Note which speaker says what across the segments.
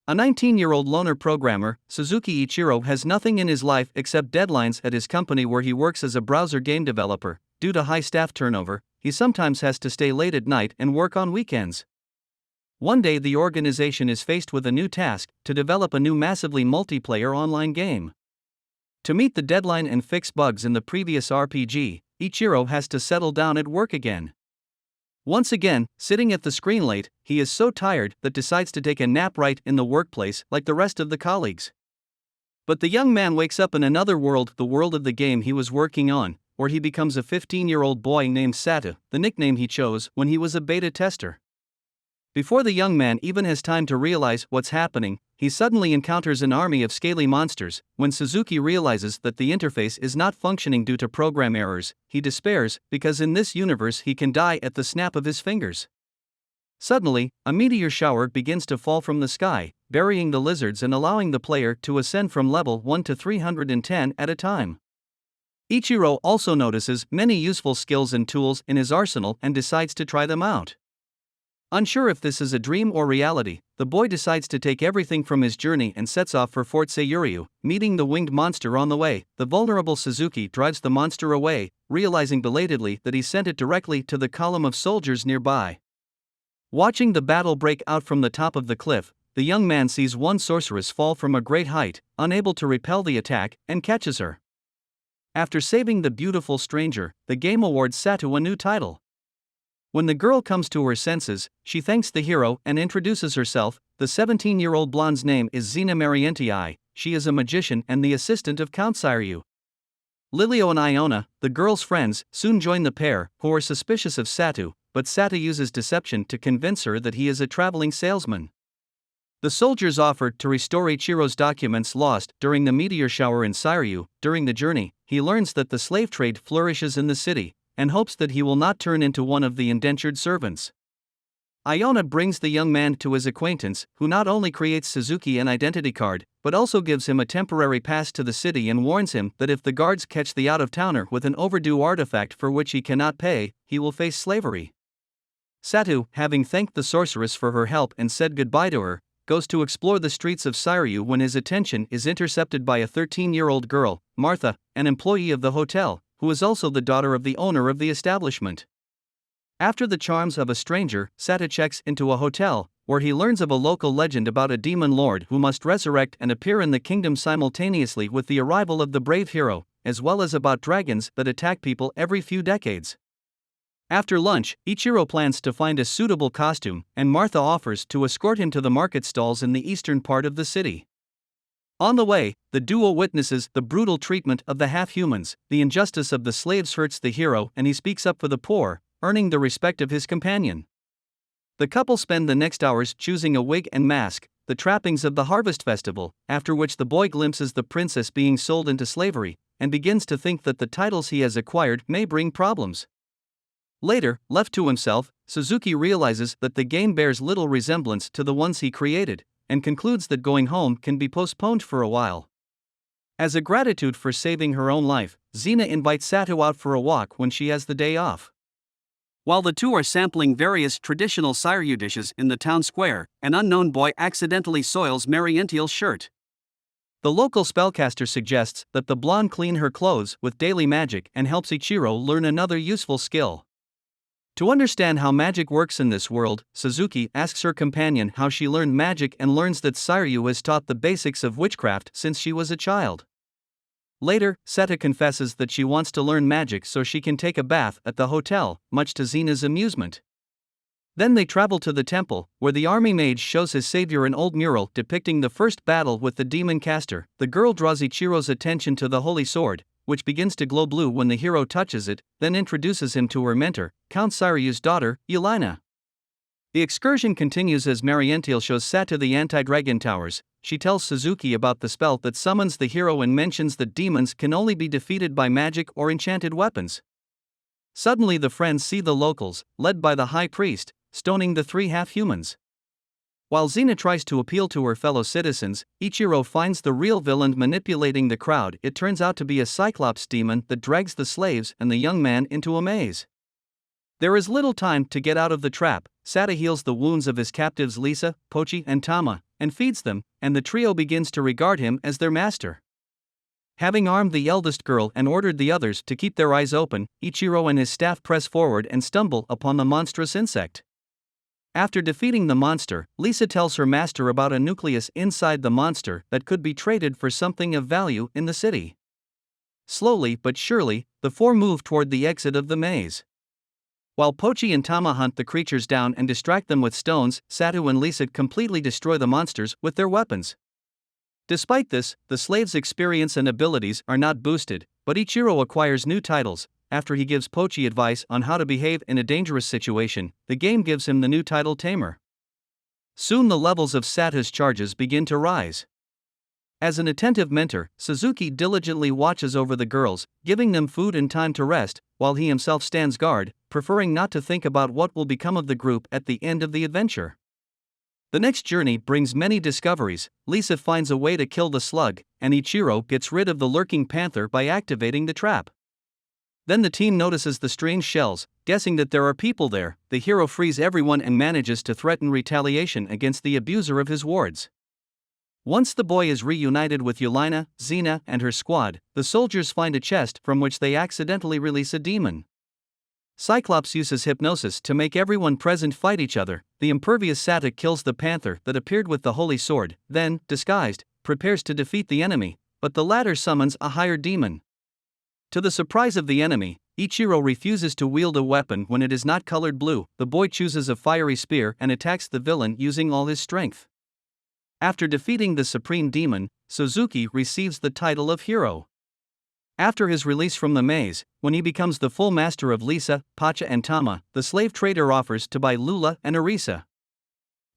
Speaker 1: A 19-year-old loner programmer, Suzuki Ichiro has nothing in his life except deadlines at his company where he works as a browser game developer. Due to high staff turnover, he sometimes has to stay late at night and work on weekends. One day the organization is faced with a new task to develop a new massively multiplayer online game. To meet the deadline and fix bugs in the previous RPG, Ichiro has to settle down at work again. Once again, sitting at the screen late, he is so tired that decides to take a nap right in the workplace like the rest of the colleagues. But the young man wakes up in another world, the world of the game he was working on, where he becomes a 15-year-old boy named Satu, the nickname he chose when he was a beta tester. Before the young man even has time to realize what's happening, he suddenly encounters an army of scaly monsters. When Suzuki realizes that the interface is not functioning due to program errors, he despairs, because in this universe he can die at the snap of his fingers. Suddenly, a meteor shower begins to fall from the sky, burying the lizards and allowing the player to ascend from level 1 to 310 at a time. Ichiro also notices many useful skills and tools in his arsenal and decides to try them out. Unsure if this is a dream or reality, the boy decides to take everything from his journey and sets off for Fort Saryu, meeting the winged monster on the way. The vulnerable Suzuki drives the monster away, realizing belatedly that he sent it directly to the column of soldiers nearby. Watching the battle break out from the top of the cliff, the young man sees one sorceress fall from a great height, unable to repel the attack, and catches her. After saving the beautiful stranger, the game awards Satu a new title. When the girl comes to her senses, she thanks the hero and introduces herself. The 17-year-old blonde's name is Xena Marientii. She is a magician and the assistant of Count Saryu. Lilio and Iona, the girl's friends, soon join the pair, who are suspicious of Satu, but Satu uses deception to convince her that he is a traveling salesman. The soldiers offer to restore Ichiro's documents lost during the meteor shower in Saryu. During the journey, he learns that the slave trade flourishes in the city, and hopes that he will not turn into one of the indentured servants. Iona brings the young man to his acquaintance, who not only creates Suzuki an identity card, but also gives him a temporary pass to the city and warns him that if the guards catch the out-of-towner with an overdue artifact for which he cannot pay, he will face slavery. Satu, having thanked the sorceress for her help and said goodbye to her, goes to explore the streets of Saryu when his attention is intercepted by a 13-year-old girl, Martha, an employee of the hotel, who is also the daughter of the owner of the establishment. After the charms of a stranger, Satu checks into a hotel, where he learns of a local legend about a demon lord who must resurrect and appear in the kingdom simultaneously with the arrival of the brave hero, as well as about dragons that attack people every few decades. After lunch, Ichiro plans to find a suitable costume, and Martha offers to escort him to the market stalls in the eastern part of the city. On the way, the duo witnesses the brutal treatment of the half-humans. The injustice of the slaves hurts the hero and he speaks up for the poor, earning the respect of his companion. The couple spend the next hours choosing a wig and mask, the trappings of the harvest festival, after which the boy glimpses the princess being sold into slavery, and begins to think that the titles he has acquired may bring problems. Later, left to himself, Suzuki realizes that the game bears little resemblance to the ones he created, and concludes that going home can be postponed for a while. As a gratitude for saving her own life, Xena invites Satu out for a walk when she has the day off. While the two are sampling various traditional Saryu dishes in the town square, an unknown boy accidentally soils Marientiel's shirt. The local spellcaster suggests that the blonde clean her clothes with daily magic and helps Ichiro learn another useful skill. To understand how magic works in this world, Suzuki asks her companion how she learned magic and learns that Saryu has taught the basics of witchcraft since she was a child. Later, Seta confesses that she wants to learn magic so she can take a bath at the hotel, much to Xena's amusement. Then they travel to the temple, where the army mage shows his savior an old mural depicting the first battle with the demon caster. The girl draws Ichiro's attention to the holy sword, which begins to glow blue when the hero touches it, then introduces him to her mentor, Count Saryu's daughter, Yelena. The excursion continues as Marientiel shows Satu the anti-dragon towers. She tells Suzuki about the spell that summons the hero and mentions that demons can only be defeated by magic or enchanted weapons. Suddenly the friends see the locals, led by the high priest, stoning the three half-humans. While Xena tries to appeal to her fellow citizens, Ichiro finds the real villain manipulating the crowd. It turns out to be a cyclops demon that drags the slaves and the young man into a maze. There is little time to get out of the trap. Sata heals the wounds of his captives Lisa, Pochi, and Tama, and feeds them, and the trio begins to regard him as their master. Having armed the eldest girl and ordered the others to keep their eyes open, Ichiro and his staff press forward and stumble upon the monstrous insect. After defeating the monster, Lisa tells her master about a nucleus inside the monster that could be traded for something of value in the city. Slowly but surely, the four move toward the exit of the maze. While Pochi and Tama hunt the creatures down and distract them with stones, Satu and Lisa completely destroy the monsters with their weapons. Despite this, the slaves' experience and abilities are not boosted, but Ichiro acquires new titles. After he gives Pochi advice on how to behave in a dangerous situation, the game gives him the new title Tamer. Soon the levels of Satu's charges begin to rise. As an attentive mentor, Suzuki diligently watches over the girls, giving them food and time to rest, while he himself stands guard, preferring not to think about what will become of the group at the end of the adventure. The next journey brings many discoveries. Lisa finds a way to kill the slug, and Ichiro gets rid of the lurking panther by activating the trap. Then the team notices the strange shells, guessing that there are people there. The hero frees everyone and manages to threaten retaliation against the abuser of his wards. Once the boy is reunited with Yelena, Xena, and her squad, the soldiers find a chest from which they accidentally release a demon. Cyclops uses hypnosis to make everyone present fight each other. The impervious Satu kills the panther that appeared with the holy sword, then, disguised, prepares to defeat the enemy, but the latter summons a higher demon. To the surprise of the enemy, Ichiro refuses to wield a weapon when it is not colored blue. The boy chooses a fiery spear and attacks the villain using all his strength. After defeating the supreme demon, Suzuki receives the title of hero. After his release from the maze, when he becomes the full master of Lisa, Pacha and Tama, the slave trader offers to buy Lula and Arisa.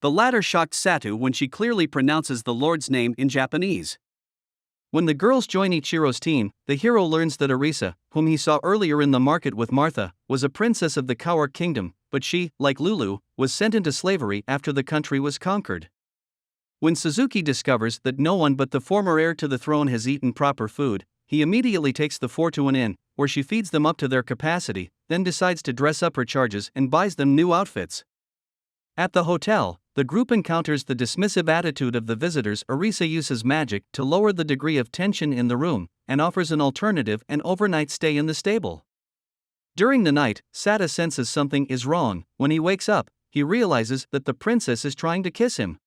Speaker 1: The latter shocked Satu when she clearly pronounces the Lord's name in Japanese. When the girls join Ichiro's team, the hero learns that Arisa, whom he saw earlier in the market with Martha, was a princess of the Kaur kingdom, but she, like Lulu, was sent into slavery after the country was conquered. When Suzuki discovers that no one but the former heir to the throne has eaten proper food, he immediately takes the four to an inn, where she feeds them up to their capacity, then decides to dress up her charges and buys them new outfits. At the hotel, the group encounters the dismissive attitude of the visitors. Arisa uses magic to lower the degree of tension in the room, and offers an alternative: an overnight stay in the stable. During the night, Satu senses something is wrong. When he wakes up, he realizes that the princess is trying to kiss him.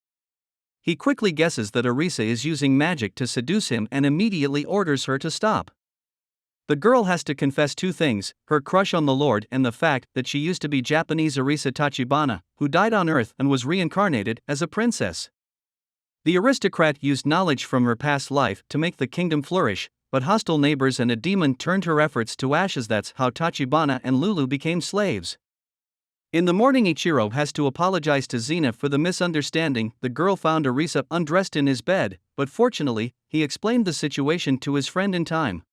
Speaker 1: He quickly guesses that Arisa is using magic to seduce him and immediately orders her to stop. The girl has to confess two things: her crush on the Lord and the fact that she used to be Japanese Arisa Tachibana, who died on Earth and was reincarnated as a princess. The aristocrat used knowledge from her past life to make the kingdom flourish, but hostile neighbors and a demon turned her efforts to ashes. That's how Tachibana and Lulu became slaves. In the morning, Ichiro has to apologize to Xena for the misunderstanding. The girl found Arisa undressed in his bed, but fortunately, he explained the situation to his friend in time.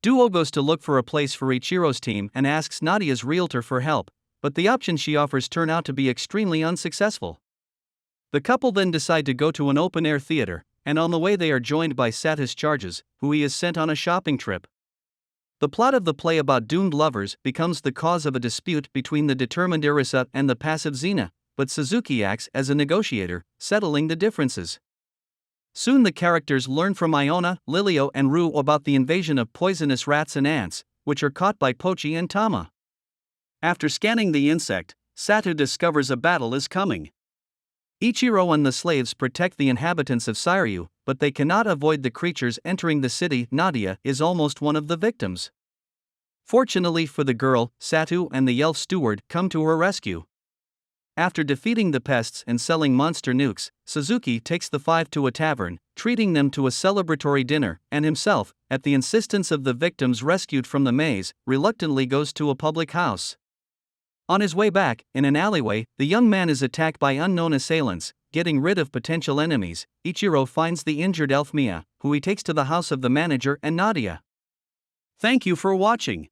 Speaker 1: Duo goes to look for a place for Ichiro's team and asks Nadia's realtor for help, but the options she offers turn out to be extremely unsuccessful. The couple then decide to go to an open-air theater, and on the way they are joined by Satu's charges, who he is sent on a shopping trip. The plot of the play about doomed lovers becomes the cause of a dispute between the determined Arisa and the passive Xena, but Suzuki acts as a negotiator, settling the differences. Soon the characters learn from Iona, Lilio and Rue about the invasion of poisonous rats and ants, which are caught by Pochi and Tama. After scanning the insect, Satu discovers a battle is coming. Ichiro and the slaves protect the inhabitants of Saryu, but they cannot avoid the creatures entering the city. Nadia is almost one of the victims. Fortunately for the girl, Satu and the elf steward come to her rescue. After defeating the pests and selling monster nukes, Suzuki takes the five to a tavern, treating them to a celebratory dinner, and himself, at the insistence of the victims rescued from the maze, reluctantly goes to a public house. On his way back, in an alleyway, the young man is attacked by unknown assailants. Getting rid of potential enemies, Ichiro finds the injured elf Mia, who he takes to the house of the manager and Nadia. Thank you for watching.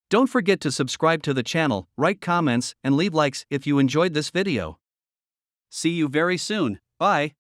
Speaker 1: Don't forget to subscribe to the channel, write comments, and leave likes if you enjoyed this video. See you very soon. Bye.